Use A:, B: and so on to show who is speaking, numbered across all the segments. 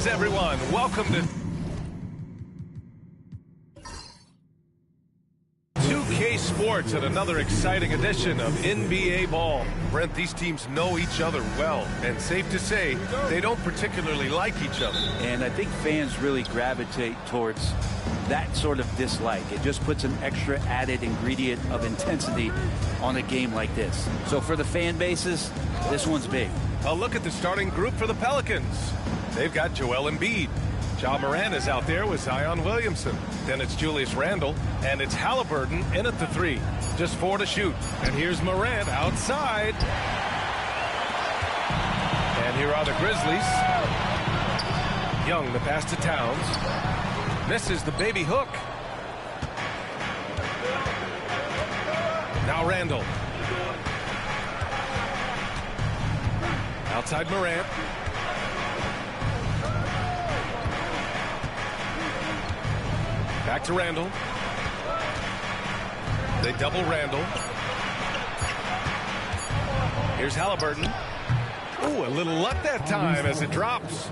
A: Greetings, everyone. Welcome to 2K Sports and another exciting edition of NBA ball. Brent, these teams know each other well, and safe to say, they don't particularly like each other.
B: And I think fans really gravitate towards that sort of dislike. It just puts an extra added ingredient of intensity on a game like this. So for the fan bases, this one's big.
A: A look at the starting group for the Pelicans. They've got Joel Embiid. Ja Morant is out there with Zion Williamson. Then it's Julius Randle, and it's Halliburton in at the 3. Just 4 to shoot. And here's Morant outside. And here are the Grizzlies. Young, the pass to Towns. Misses the baby hook. Now Randle. Outside Morant. Back to Randle. They double Randle. Here's Halliburton. Ooh, a little luck that time as it drops.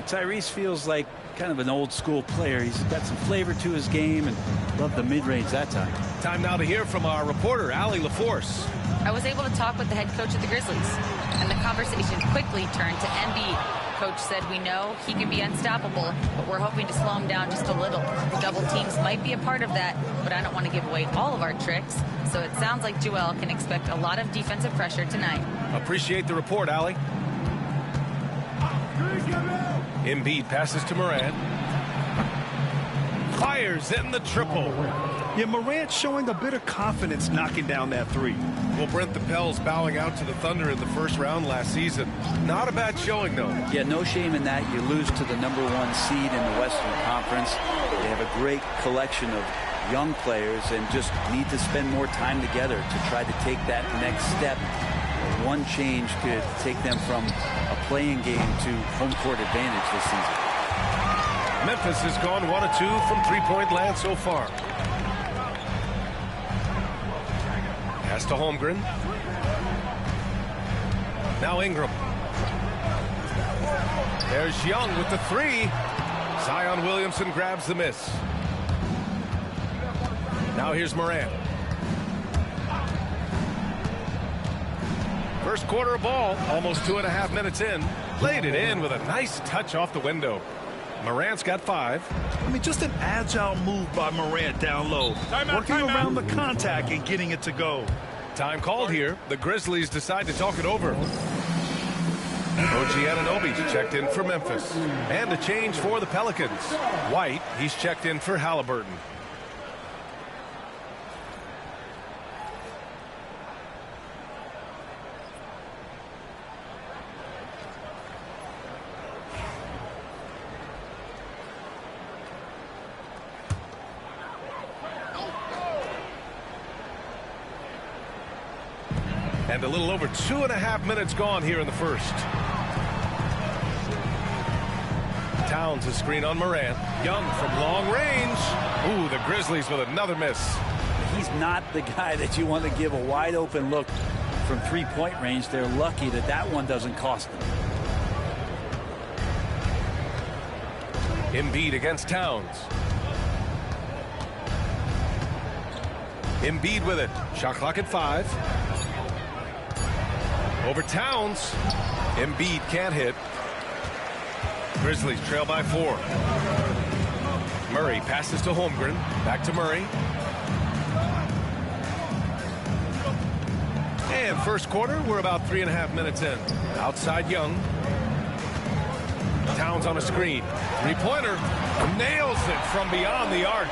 B: Tyrese feels like kind of an old school player. He's got some flavor to his game and loved the mid-range that time.
A: Time now to hear from our reporter, Allie LaForce.
C: I was able to talk with the head coach of the Grizzlies, and the conversation quickly turned to Embiid. Coach said, we know he can be unstoppable, but we're hoping to slow him down just a little. The double teams might be a part of that, but I don't want to give away all of our tricks. So it sounds like Joel can expect a lot of defensive pressure tonight.
A: Appreciate the report, Allie. Embiid passes to Morant. Fires in the triple.
D: Yeah, Morant showing a bit of confidence knocking down that 3.
A: Well, Brent, the Pels bowing out to the Thunder in the first round last season. Not a bad showing, though.
B: Yeah, no shame in that. You lose to the #1 seed in the Western Conference. They have a great collection of young players and just need to spend more time together to try to take that next step. One change could take them from a playing game to home court advantage this season.
A: Memphis has gone 1 of 2 from three-point land so far. Pass to Holmgren. Now Ingram. There's Young with the 3. Zion Williamson grabs the miss. Now here's Morant. First quarter of ball, almost 2.5 minutes in. Laid it in with a nice touch off the window. Morant's got 5.
D: I mean, just an agile move by Morant down low. Working around the contact and getting it to go.
A: Time called here. The Grizzlies decide to talk it over. OG Anunoby's checked in for Memphis. And a change for the Pelicans. White, he's checked in for Halliburton. And a little over 2.5 minutes gone here in the first. Towns a screen on Morant. Young from long range. Ooh, the Grizzlies with another miss.
B: He's not the guy that you want to give a wide open look from three-point range. They're lucky that that one doesn't cost them.
A: Embiid against Towns. Embiid with it. Shot clock at 5. Over Towns. Embiid can't hit. Grizzlies trail by 4. Murray passes to Holmgren. Back to Murray. And first quarter, we're about 3.5 minutes in. Outside Young. Towns on a screen. Three-pointer. Nails it from beyond the arc.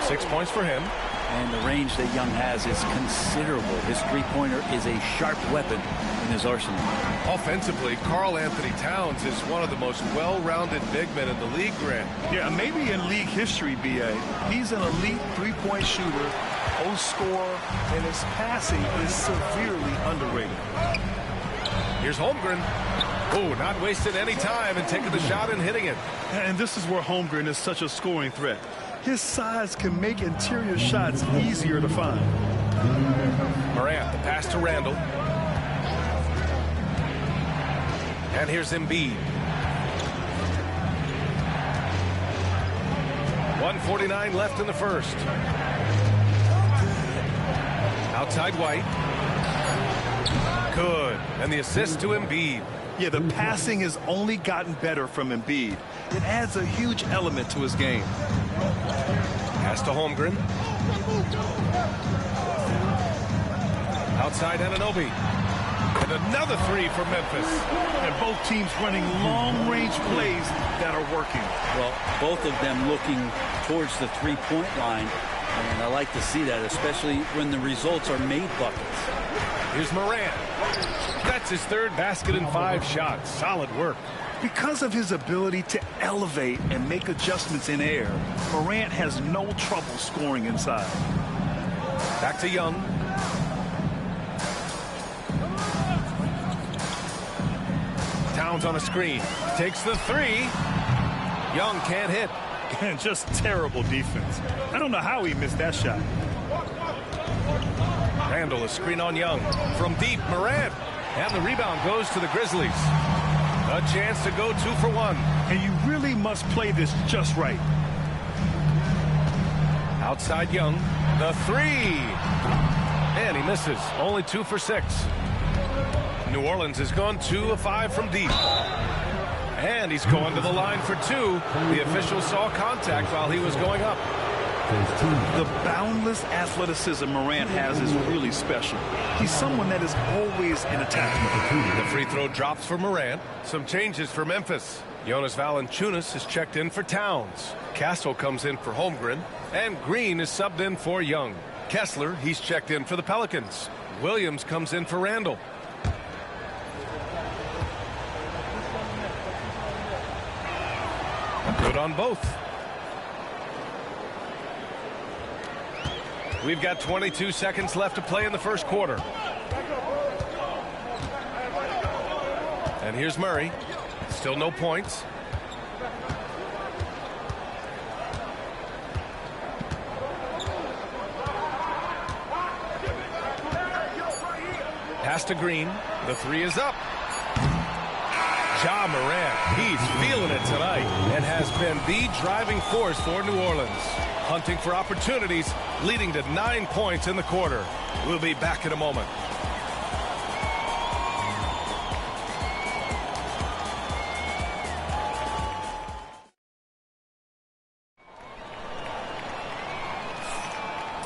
A: 6 points for him.
B: And the range that Young has is considerable. His three-pointer is a sharp weapon in his arsenal.
A: Offensively, Karl Anthony Towns is one of the most well-rounded big men in the league, Grant.
D: Yeah, maybe in league history, B.A. He's an elite three-point shooter, post scorer, and his passing is severely underrated.
A: Here's Holmgren. Oh, not wasting any time and taking the shot and hitting it.
D: And this is where Holmgren is such a scoring threat. His size can make interior shots easier to find.
A: Morant, the pass to Randle. And here's Embiid. 1:49 left in the first. Outside White. Good. And the assist to Embiid.
D: Yeah, the passing has only gotten better from Embiid. It adds a huge element to his game.
A: Pass to Holmgren. Outside Anunoby. And another three for Memphis.
D: And both teams running long-range plays that are working.
B: Well, both of them looking towards the three-point line. And I like to see that, especially when the results are made buckets.
A: Here's Morant. That's his third basket in 5 shots. Solid work.
D: Because of his ability to elevate and make adjustments in air, Morant has no trouble scoring inside.
A: Back to Young. Towns on a screen. Takes the three. Young can't hit.
D: And just terrible defense. I don't know how he missed that shot.
A: Randall, a screen on Young. From deep, Morant. And the rebound goes to the Grizzlies. A chance to go 2 for 1.
D: And you really must play this just right.
A: Outside Young. The three. And he misses. Only 2 for 6. New Orleans has gone 2 of 5 from deep. And he's going to the line for 2. The official saw contact while he was going up.
D: The boundless athleticism Morant has is really special. He's someone that is always in attack.
A: The free throw drops for Morant. Some changes for Memphis. Jonas Valanciunas is checked in for Towns. Castle comes in for Holmgren. And Green is subbed in for Young. Kessler, he's checked in for the Pelicans. Williams comes in for Randall. Good on both. We've got 22 seconds left to play in the first quarter. And here's Murray. Still no points. Pass to Green. The three is up. Ja Morant, he's feeling it tonight and has been the driving force for New Orleans. Hunting for opportunities, leading to 9 points in the quarter. We'll be back in a moment.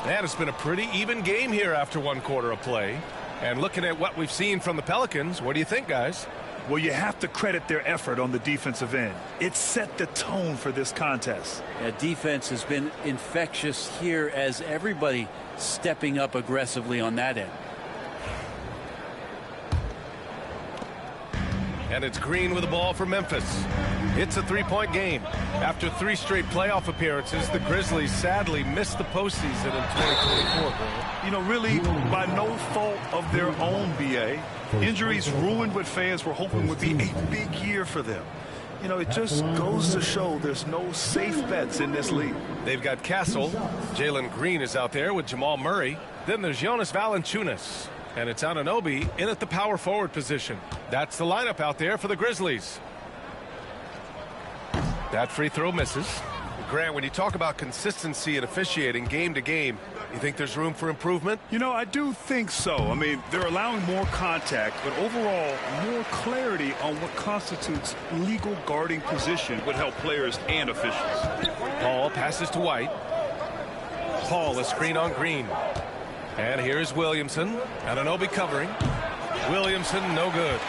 A: And it's been a pretty even game here after 1 quarter of play. And looking at what we've seen from the Pelicans, what do you think, guys?
D: Well, you have to credit their effort on the defensive end. It set the tone for this contest.
B: Yeah, defense has been infectious here as everybody stepping up aggressively on that end.
A: And it's Green with the ball for Memphis. It's a 3-point game. After 3 straight playoff appearances, the Grizzlies sadly missed the postseason in 2024.
D: You know, really, by no fault of their own, B.A. Injuries ruined what fans were hoping would be a big year for them. You know, it just goes to show there's no safe bets in this league.
A: They've got Castle. Jalen Green is out there with Jamal Murray. Then there's Jonas Valanciunas. And it's Anunoby in at the power forward position. That's the lineup out there for the Grizzlies. That free throw misses. Grant, when you talk about consistency and officiating game to game, you think there's room for improvement?
D: You know, I do think so. I mean, they're allowing more contact, but overall, more clarity on what constitutes legal guarding position would help players and officials.
A: Paul passes to White. Paul, a screen on Green. And here's Williamson. Anunoby covering. Williamson, no good.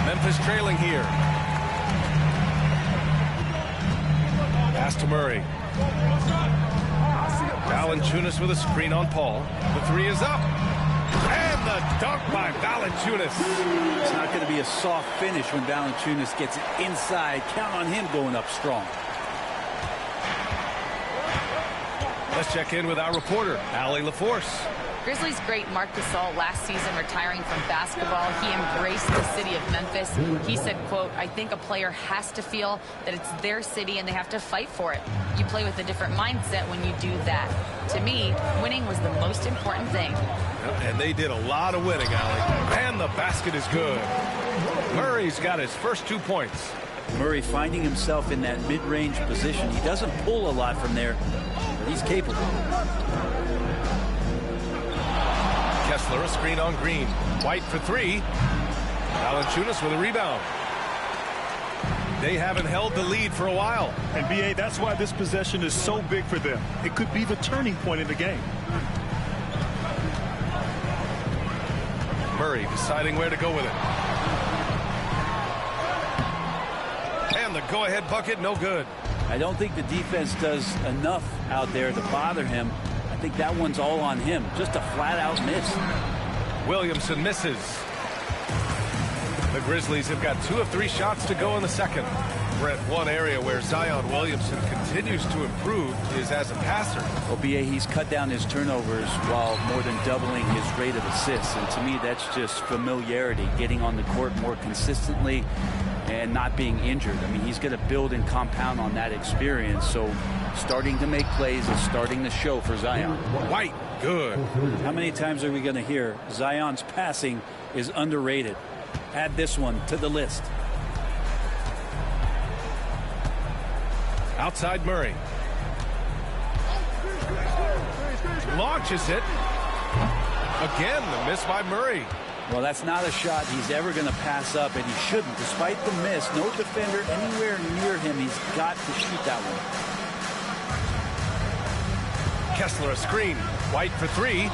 A: Memphis trailing here. Pass to Murray. Valanciunas with a screen on Paul. The three is up. And the dunk by Valanciunas.
B: It's not going to be a soft finish when Valanciunas gets it inside. Count on him going up strong.
A: Let's check in with our reporter, Allie LaForce.
C: Grizzlies great Marc Gasol last season retiring from basketball. He embraced the city of Memphis. He said, quote, I think a player has to feel that it's their city and they have to fight for it. You play with a different mindset when you do that. To me, winning was the most important thing.
A: And they did a lot of winning, Allie. And the basket is good. Murray's got his first 2 points.
B: Murray finding himself in that mid-range position. He doesn't pull a lot from there, but he's capable.
A: Kessler, a screen on Green. White for three. Valanciunas with a rebound. They haven't held the lead for a while.
D: And B.A., that's why this possession is so big for them. It could be the turning point in the game.
A: Murray deciding where to go with it. And the go-ahead bucket, no good.
B: I don't think the defense does enough out there to bother him. I think that one's all on him. Just a flat-out miss.
A: Williamson misses. The Grizzlies have got 2 of 3 shots to go in the second. Brett, one area where Zion Williamson continues to improve is as a passer.
B: Well, B.A., he's cut down his turnovers while more than doubling his rate of assists. And to me, that's just familiarity, getting on the court more consistently and not being injured. I mean, he's going to build and compound on that experience. So starting to make plays is starting to show for Zion.
A: White, good.
B: How many times are we going to hear Zion's passing is underrated? Add this one to the list.
A: Outside Murray. Launches it. Again, the miss by Murray.
B: Well, that's not a shot he's ever going to pass up, and he shouldn't. Despite the miss, no defender anywhere near him. He's got to shoot that one.
A: Kessler a screen. White for three.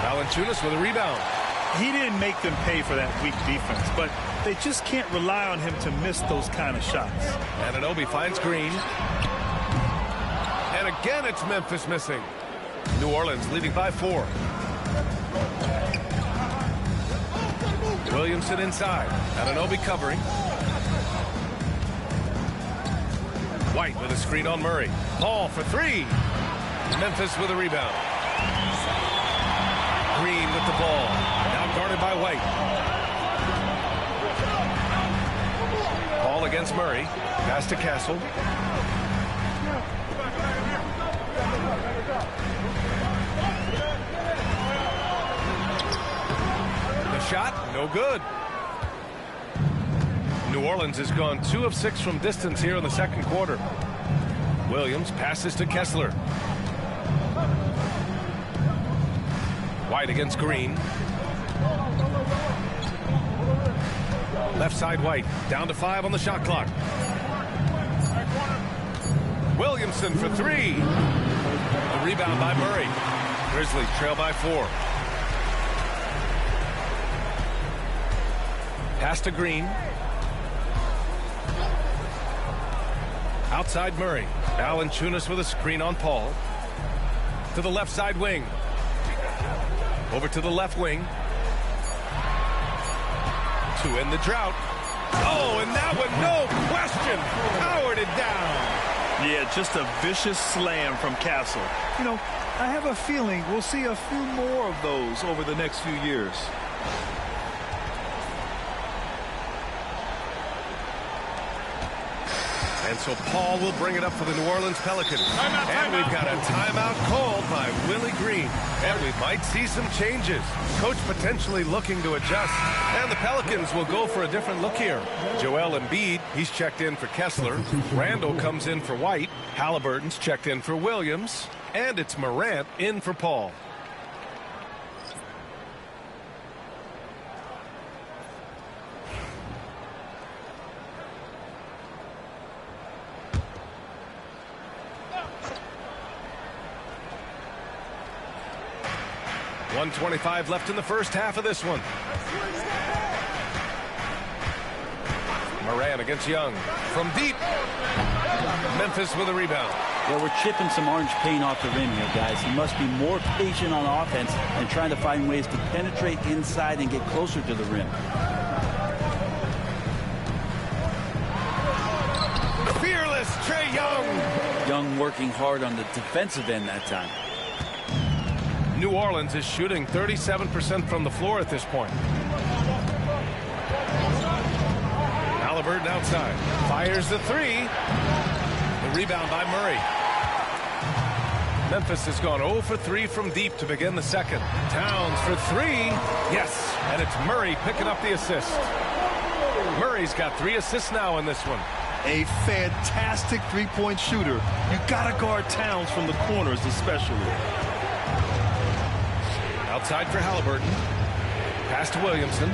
A: Valanciunas with a rebound.
D: He didn't make them pay for that weak defense, but they just can't rely on him to miss those kind of shots.
A: Anunoby finds Green. And again, it's Memphis missing. New Orleans leading by 4. Williamson inside. Anunoby covering. White with a screen on Murray. Ball for 3. Memphis with a rebound. Green with the ball. Now guarded by White. Ball against Murray. Pass to Castle. The shot, no good. New Orleans has gone 2 of 6 from distance here in the second quarter. Williams passes to Kessler. White against Green. Left side White. Down to 5 on the shot clock. Williamson for 3. The rebound by Murray. Grizzlies trail by 4. Pass to Green. Outside Murray. Valanciunas with a screen on Paul. To the left side wing. Over to the left wing. To end the drought. Oh, and that one, no question, powered it down.
D: Yeah, just a vicious slam from Castle. You know, I have a feeling we'll see a few more of those over the next few years.
A: And so Paul will bring it up for the New Orleans Pelicans. And we've got a timeout called by Willie Green. And we might see some changes. Coach potentially looking to adjust. And the Pelicans will go for a different look here. Joel Embiid, he's checked in for Kessler. Randall comes in for White. Halliburton's checked in for Williams. And it's Morant in for Paul. .125 left in the first half of this one. Morant against Young. From deep. Memphis with a rebound.
B: Well, we're chipping some orange paint off the rim here, guys. He must be more patient on offense and trying to find ways to penetrate inside and get closer to the rim.
A: Fearless Trae Young.
B: Young working hard on the defensive end that time.
A: New Orleans is shooting 37% from the floor at this point. Halliburton outside. Fires the 3. The rebound by Murray. Memphis has gone 0 for 3 from deep to begin the second. Towns for 3. Yes, and it's Murray picking up the assist. Murray's got 3 assists now in this one.
D: A fantastic three-point shooter. You got to guard Towns from the corners especially.
A: Outside for Halliburton. Pass to Williamson.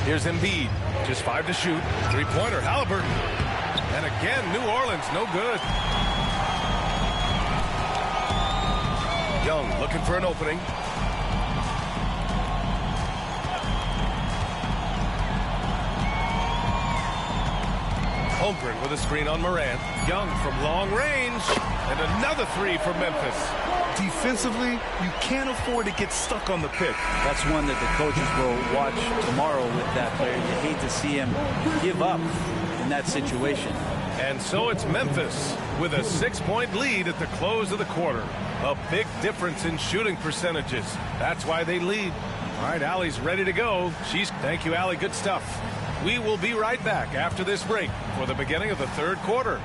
A: Here's Embiid. Just 5 to shoot. Three-pointer, Halliburton. And again, New Orleans, no good. Young looking for an opening. Holmgren with a screen on Morant. Young from long range. And another 3 for Memphis.
D: Defensively, you can't afford to get stuck on the pick.
B: That's one that the coaches will watch tomorrow with that player. You hate to see him give up in that situation.
A: And so it's Memphis with a 6-point lead at the close of the quarter. A big difference in shooting percentages. That's why they lead. All right, Allie's ready to go. Thank you, Allie. Good stuff. We will be right back after this break for the beginning of the third quarter.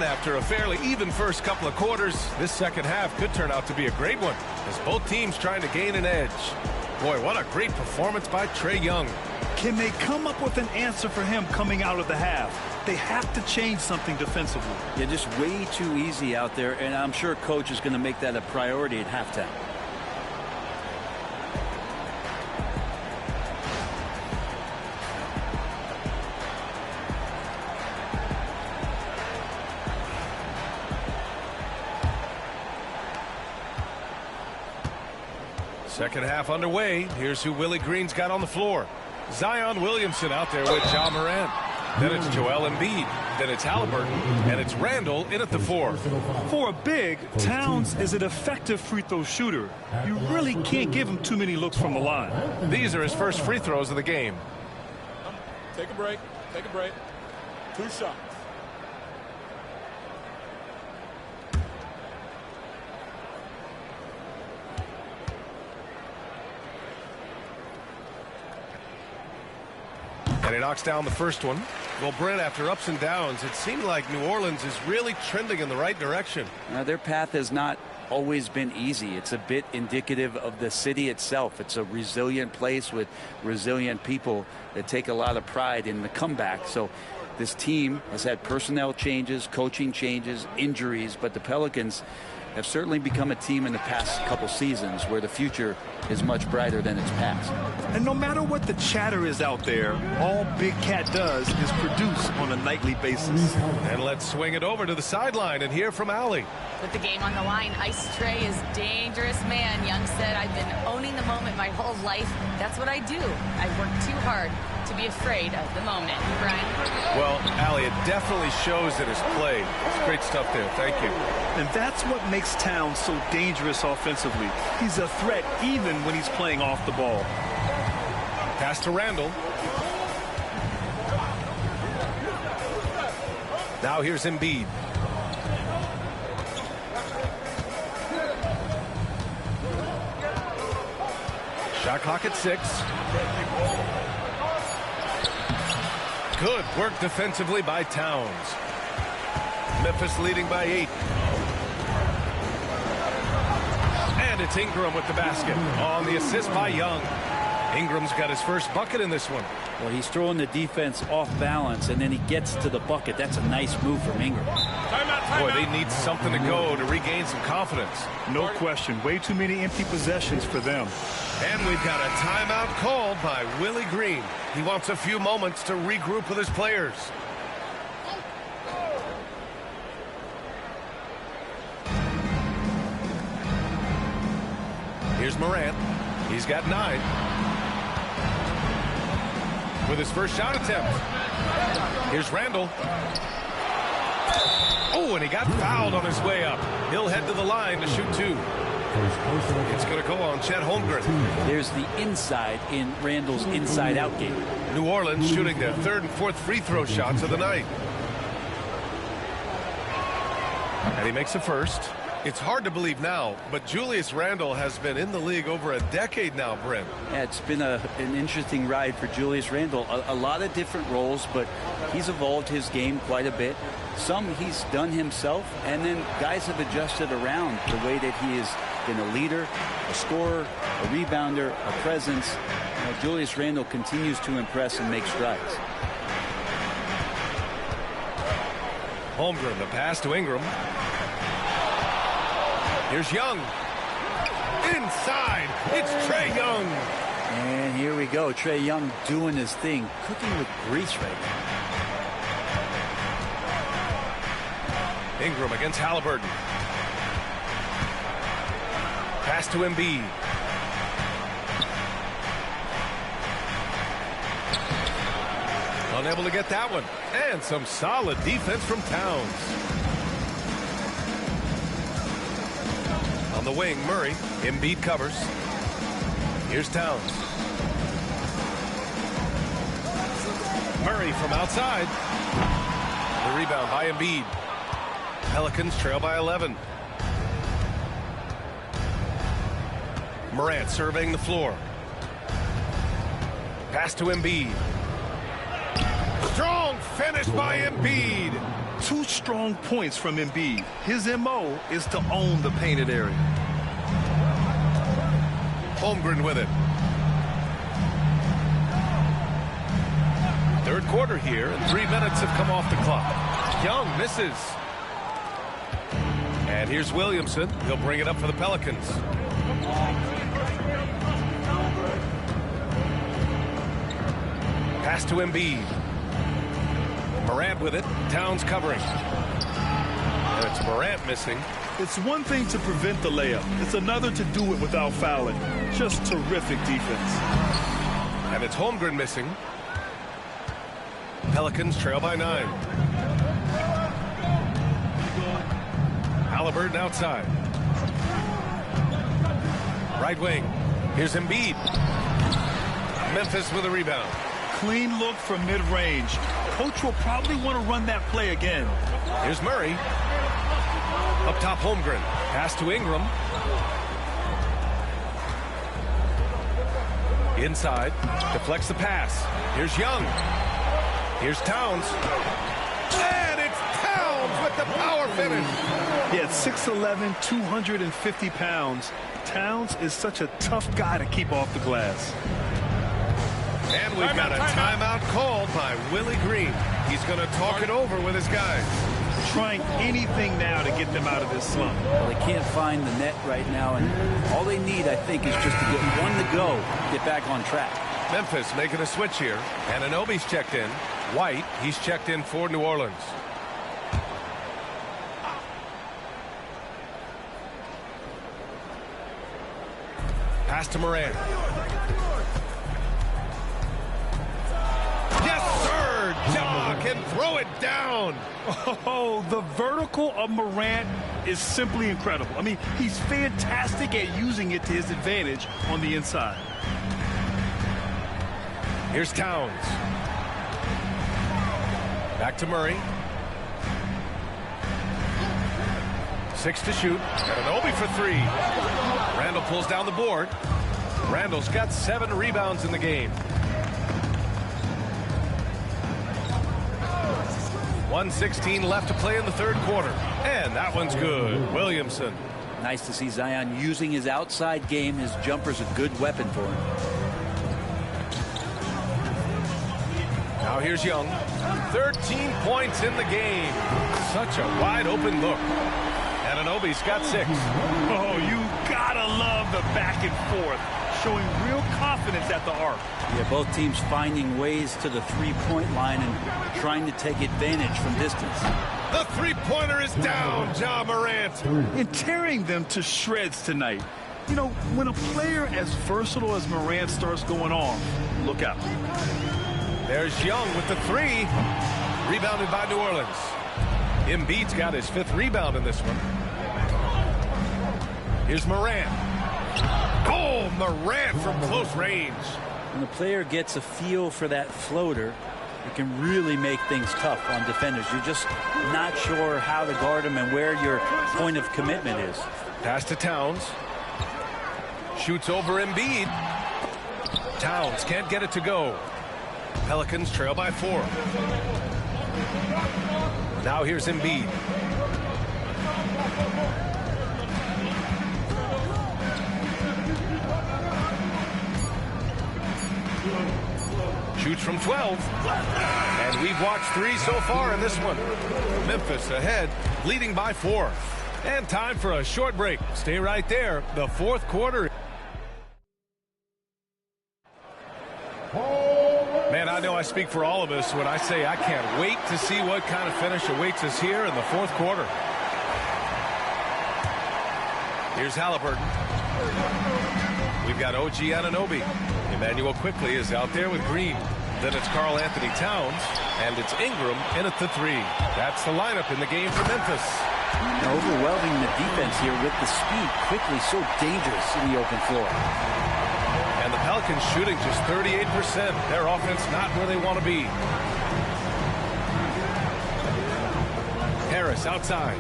A: After a fairly even first couple of quarters, this second half could turn out to be a great one as both teams trying to gain an edge. Boy, what a great performance by Trae Young.
D: Can they come up with an answer for him coming out of the half? They have to change something defensively.
B: Yeah, just way too easy out there, and I'm sure coach is going to make that a priority at halftime.
A: Second half underway. Here's who Willie Green's got on the floor. Zion Williamson out there with Ja Morant. Then it's Joel Embiid. Then it's Halliburton. And it's Randall in at the 4.
D: For a big, Towns is an effective free throw shooter. You really can't give him too many looks from the line.
A: These are his first free throws of the game.
E: Take a break. Take a break. 2 shots.
A: And he knocks down the first one. Well, Brent, after ups and downs, it seemed like New Orleans is really trending in the right direction.
B: Their path has not always been easy. It's a bit indicative of the city itself. It's a resilient place with resilient people that take a lot of pride in the comeback. So this team has had personnel changes, coaching changes, injuries, but the Pelicans have certainly become a team in the past couple seasons where the future is much brighter than its past.
D: And no matter what the chatter is out there, all Big Cat does is produce on a nightly basis.
A: And let's swing it over to the sideline and hear from Allie.
C: With the game on the line, Ice Trae is dangerous man. Young said, I've been owning the moment my whole life. That's what I do. I work too hard to be afraid of the moment. Brian?
A: Well, Allie, it definitely shows in his play. It's great stuff there. Thank you.
D: And that's what makes Towns so dangerous offensively. He's a threat even when he's playing off the ball.
A: Pass to Randall. Now here's Embiid. Shot clock at 6. Good work defensively by Towns. Memphis leading by 8. And it's Ingram with the basket on the assist by Young. Ingram's got his first bucket in this one.
B: Well, he's throwing the defense off balance, and then he gets to the bucket. That's a nice move from Ingram.
A: Boy, they need something to go to regain some confidence.
D: No question. Way too many empty possessions for them.
A: And we've got a timeout called by Willie Green. He wants a few moments to regroup with his players. Here's Morant. He's got 9. With his first shot attempt. Here's Randall. Oh, and he got fouled on his way up. He'll head to the line to shoot 2. It's going to go on Chet Holmgren.
B: There's the inside in Randall's inside-out game.
A: New Orleans shooting their 3rd and 4th free throw shots of the night. And he makes the first. It's hard to believe now, but Julius Randle has been in the league over a decade now, Brent.
B: Yeah, it's been an interesting ride for Julius Randle. A lot of different roles, but he's evolved his game quite a bit. Some he's done himself, and then guys have adjusted around the way that he has been a leader, a scorer, a rebounder, a presence. Julius Randle continues to impress and make strides.
A: Holmgren, the pass to Ingram. Here's Young. Inside, it's Trae Young.
B: And here we go. Trae Young doing his thing, cooking with grease right now.
A: Ingram against Halliburton. Pass to Embiid. Unable to get that one. And some solid defense from Towns. On the wing, Murray. Embiid covers. Here's Towns. Murray from outside. The rebound by Embiid. Pelicans trail by 11. Morant surveying the floor. Pass to Embiid. Strong finish by Embiid.
D: 2 strong points from Embiid. His MO is to own the painted area.
A: Holmgren with it. 3rd quarter here, and 3 minutes have come off the clock. Young misses. And here's Williamson. He'll bring it up for the Pelicans. Pass to Embiid. Morant with it. Towns covering. And it's Morant missing.
D: It's one thing to prevent the layup. It's another to do it without fouling. Just terrific defense.
A: And it's Holmgren missing. Pelicans trail by 9. Halliburton outside. Right wing. Here's Embiid. Memphis with a rebound.
D: Clean look from mid-range. Coach will probably want to run that play again.
A: Here's Murray. Up top, Holmgren. Pass to Ingram. Inside. Deflects the pass. Here's Young. Here's Towns. And it's Towns with the power finish.
D: Yeah, 6'11", 250 pounds. Towns is such a tough guy to keep off the glass.
A: And we've got a timeout called by Willie Green. He's going to talk it over with his guys.
D: Trying anything now to get them out of this slump.
B: Well, they can't find the net right now, and all they need, I think, is just to get one to go, get back on track.
A: Memphis making a switch here. Anunoby's checked in. White, he's checked in for New Orleans. Pass to Morant. Yes, sir! Ja can throw it down.
D: Oh, the vertical of Morant is simply incredible. I mean, he's fantastic at using it to his advantage on the inside.
A: Here's Towns. Back to Murray. 6 to shoot. Anunoby for 3. Randall pulls down the board. Randall's got 7 rebounds in the game. 1:16 left to play in the 3rd quarter. And that one's good. Williamson.
B: Nice to see Zion using his outside game. His jumper's a good weapon for him.
A: Now here's Young. 13 points in the game. Such a wide open look. Anunoby's got 6.
D: Oh, you gotta love the back and forth. Showing real confidence at the arc.
B: Yeah, both teams finding ways to the three-point line and trying to take advantage from distance.
A: The three-pointer is down, Ja Morant.
D: And tearing them to shreds tonight. You know, when a player as versatile as Morant starts going off, look out.
A: There's Young with the three. Rebounded by New Orleans. Embiid's got his 5th rebound in this one. Here's Morant. Oh, Morant from close range.
B: When the player gets a feel for that floater, it can really make things tough on defenders. You're just not sure how to guard them and where your point of commitment is.
A: Pass to Towns. Shoots over Embiid. Towns can't get it to go. Pelicans trail by 4. Now here's Embiid. Shoots from 12. And we've watched 3 so far in this one. Memphis ahead, leading by 4. And time for a short break. Stay right there. The 4th quarter. Man, I know I speak for all of us when I say I can't wait to see what kind of finish awaits us here in the 4th quarter. Here's Halliburton. We've got OG Anunoby. Emmanuel quickly is out there with Green. Then it's Karl Anthony Towns, and it's Ingram in at the 3. That's the lineup in the game for Memphis.
B: Overwhelming the defense here with the speed. Quickly so dangerous in the open floor.
A: And the Pelicans shooting just 38%. Their offense not where they want to be. Harris outside.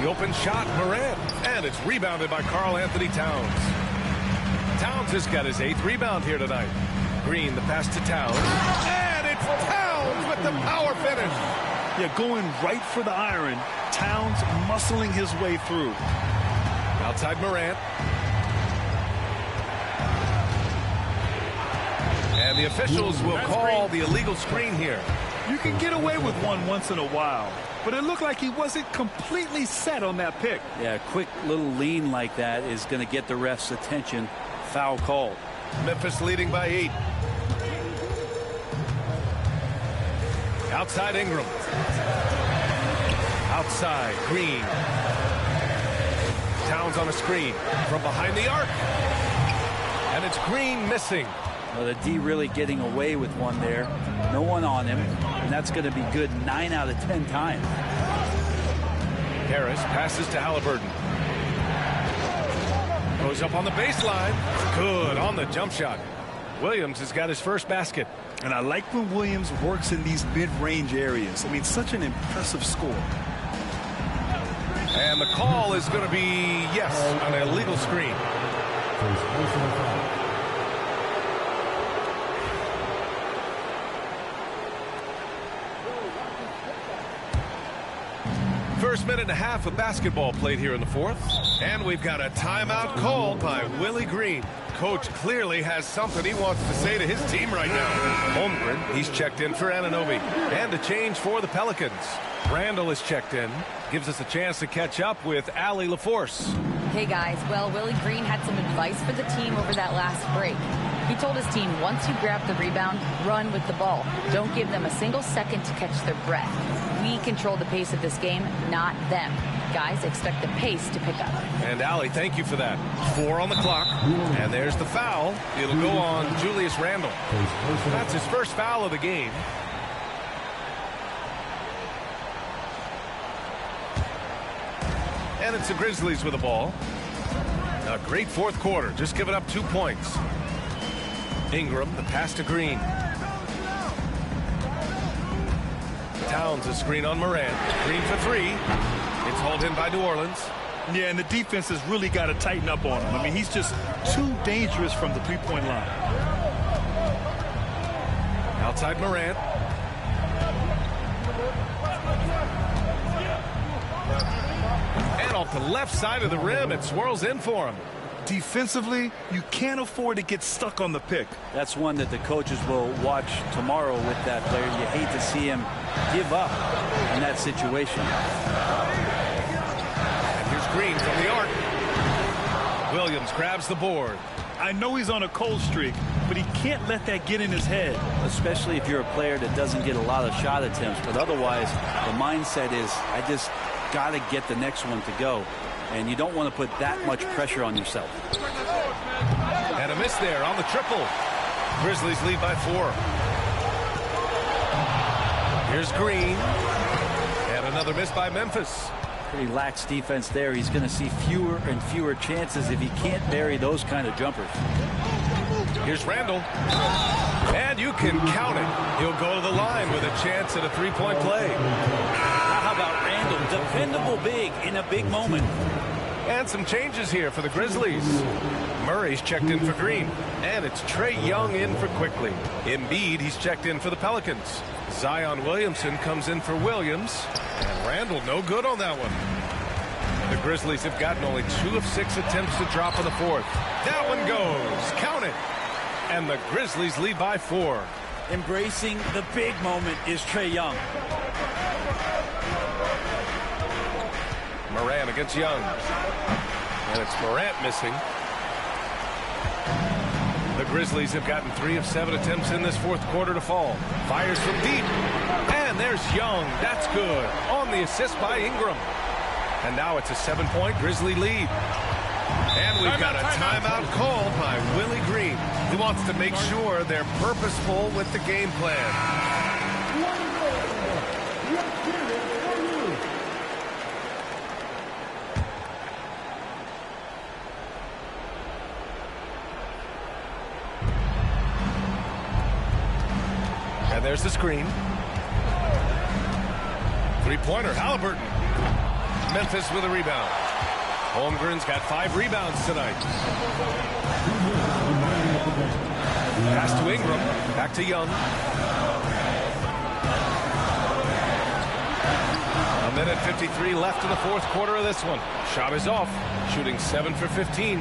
A: The open shot, Morant. And it's rebounded by Karl Anthony Towns. Towns has got his 8th rebound here tonight. Green, the pass to Towns. And it's Towns with the power finish.
D: Yeah, going right for the iron. Towns muscling his way through.
A: Outside Morant. And the officials will call the illegal screen here.
D: You can get away with one once in a while, but it looked like he wasn't completely set on that pick.
B: Yeah, a quick little lean like that is going to get the ref's attention. Foul called.
A: Memphis leading by 8. Outside Ingram. Outside Green. Towns on a screen from behind the arc. And it's Green missing.
B: Well, the D really getting away with one there. No one on him. And that's going to be good 9 out of 10 times.
A: Harris passes to Halliburton. Goes up on the baseline. Good on the jump shot. Williams has got his first basket.
D: And I like when Williams works in these mid-range areas. I mean, such an impressive score.
A: And the call is going to be, yes, an illegal screen. First minute and a half of basketball played here in the 4th. And we've got a timeout called by Willie Green. Coach clearly has something he wants to say to his team right now. Holmgren, he's checked in for Anunoby. And a change for the Pelicans. Randall is checked in. Gives us a chance to catch up with Allie LaForce.
C: Hey guys, well, Willie Green had some advice for the team over that last break. He told his team, once you grab the rebound, run with the ball. Don't give them a single second to catch their breath. We control the pace of this game, not them. Guys, expect the pace to pick up.
A: And Allie, thank you for that. 4 on the clock. And there's the foul. It'll go on Julius Randle. That's his first foul of the game. And it's the Grizzlies with the ball. A great 4th quarter. Just giving up 2 points. Ingram, the pass to Green. Towns, a screen on Morant. Green for 3. It's hauled in by New Orleans.
D: Yeah, and the defense has really got to tighten up on him. I mean, he's just too dangerous from the three-point line.
A: Outside Morant. And off the left side of the rim, it swirls in for him.
D: Defensively, you can't afford to get stuck on the pick.
B: That's one that the coaches will watch tomorrow with that player. You hate to see him give up in that situation.
A: And here's Green from the arc. Williams grabs the board.
D: I know he's on a cold streak, but he can't let that get in his head.
B: Especially if you're a player that doesn't get a lot of shot attempts. But otherwise, the mindset is, I just got to get the next one to go. And you don't want to put that much pressure on yourself.
A: And a miss there on the triple. Grizzlies lead by 4. Here's Green. And another miss by Memphis.
B: Pretty lax defense there. He's going to see fewer and fewer chances if he can't bury those kind of jumpers.
A: Here's Randall. And you can count it. He'll go to the line with a chance at a three-point play.
B: How about Randall? Dependable big in a big moment.
A: And some changes here for the Grizzlies. Murray's checked in for Green. And it's Trae Young in for Quickly. Embiid, he's checked in for the Pelicans. Zion Williamson comes in for Williams. And Randall, no good on that one. The Grizzlies have gotten only 2 of 6 attempts to drop in the fourth. That one goes. Count it. And the Grizzlies lead by 4.
B: Embracing the big moment is Trae Young.
A: Morant against Young. And it's Morant missing. The Grizzlies have gotten 3 of 7 attempts in this fourth quarter to fall. Fires from deep. And there's Young. That's good. On the assist by Ingram. And now it's a 7-point Grizzly lead. And we've got a timeout called by Willie Green. He wants to make sure they're purposeful with the game plan. And there's the screen. Three-pointer, Halliburton. Memphis with a rebound. Holmgren's got 5 rebounds tonight. Pass to Ingram. Back to Young. A minute 53 left in the fourth quarter of this one. Shot is off. Shooting 7 for 15.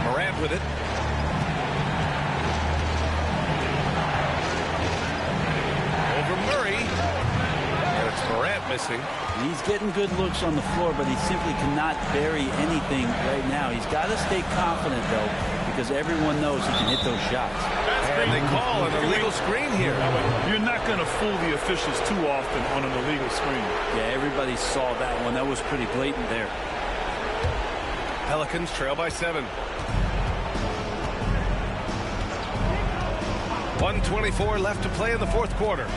A: Morant with it. Over Murray. And it's Morant missing.
B: He's getting good looks on the floor, but he simply cannot bury anything right now. He's got to stay confident, though, because everyone knows he can hit those shots.
A: And they call an illegal screen here.
D: You're not going to fool the officials too often on an illegal screen.
B: Yeah, everybody saw that one. That was pretty blatant there.
A: Pelicans trail by 7. 1:24 left to play in the fourth quarter.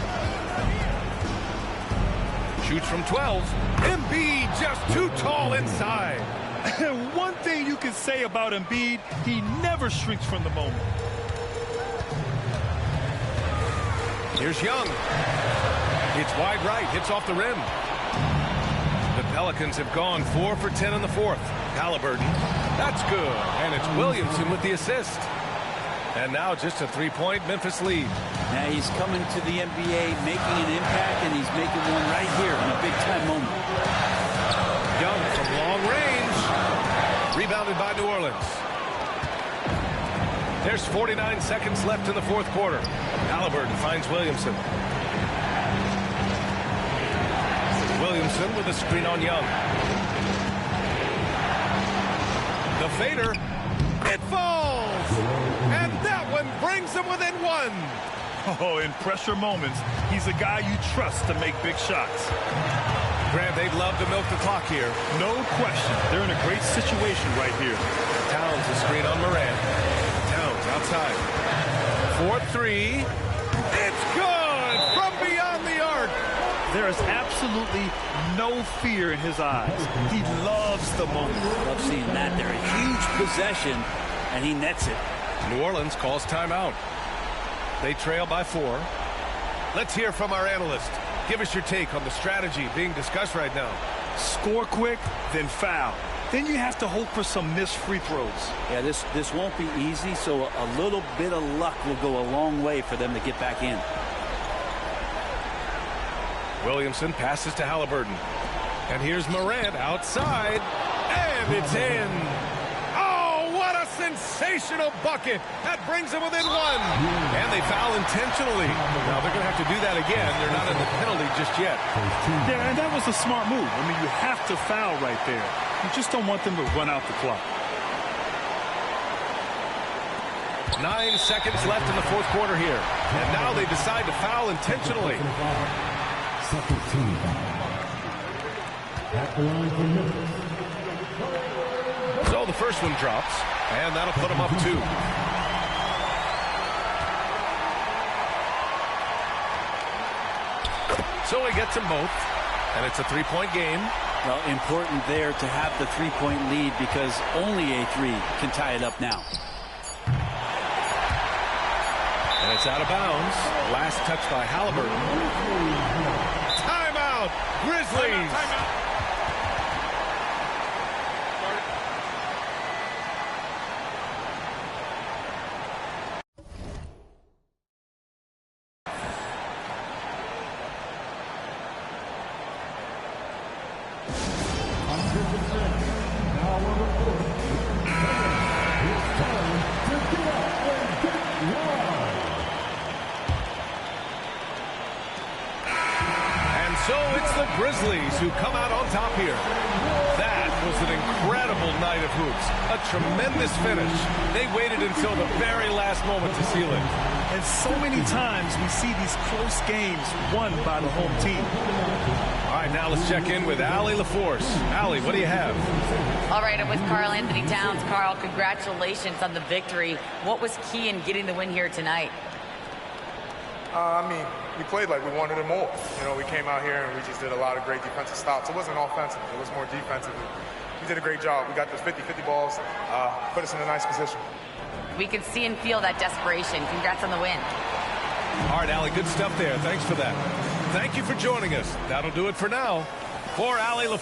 A: Shoots from 12. Embiid just too tall inside.
D: One thing you can say about Embiid, he never shrinks from the moment.
A: Here's Young. It's wide right. Hits off the rim. The Pelicans have gone 4 for 10 in the fourth. Halliburton. That's good. And it's Williamson with the assist. And now just a 3-point Memphis lead.
B: Now he's coming to the NBA, making an impact, and he's making one right here in a big-time moment.
A: Young from long range. Rebounded by New Orleans. There's 49 seconds left in the fourth quarter. Halliburton finds Williamson. Williamson with a screen on Young. The fader. It falls! And that one brings them within 1.
D: Oh, in pressure moments, he's a guy you trust to make big shots.
A: Grant, they'd love to milk the clock here.
D: No question. They're in a great situation right here.
A: Towns a screen on Morant. Towns outside. 4-3. It's good from beyond the arc.
D: There is absolutely no fear in his eyes. He loves the moment.
B: Love seeing that. They're a huge possession, and he nets it.
A: New Orleans calls timeout. They trail by 4. Let's hear from our analyst. Give us your take on the strategy being discussed right now.
D: Score quick, then foul. Then you have to hope for some missed free throws.
B: Yeah, this won't be easy, so a little bit of luck will go a long way for them to get back in.
A: Williamson passes to Halliburton. And here's Morant outside. And it's in. Oh, what a sensational bucket. That brings them within 1. And they foul intentionally. Now, they're going to have to do that again. They're not in the penalty just yet.
D: Yeah, and that was a smart move. I mean, you have to foul right there. You just don't want them to run out the clock.
A: 9 seconds left in the fourth quarter here. And now they decide to foul intentionally. So the first one drops, and that'll put him up 2. So he gets them both, and it's a 3-point game.
B: Well, important there to have the 3-point lead because only a 3 can tie it up now.
A: And it's out of bounds. Last touch by Halliburton. Timeout, Grizzlies. Timeout. So it's the Grizzlies who come out on top here. That was an incredible night of hoops. A tremendous finish. They waited until the very last moment to seal it.
D: And so many times we see these close games won by the home team.
A: All right, now let's check in with Allie LaForce. Allie, what do you have?
C: All right, I'm with Karl Anthony Towns. Karl, congratulations on the victory. What was key in getting the win here tonight?
F: I mean, we played like we wanted it more. You know, we came out here and we just did a lot of great defensive stops. It wasn't offensive. It was more defensive. We did a great job. We got those 50-50 balls, put us in a nice position.
C: We could see and feel that desperation. Congrats on the win.
A: All right, Allie, good stuff there. Thanks for that. Thank you for joining us. That'll do it for now. For Allie LaForce.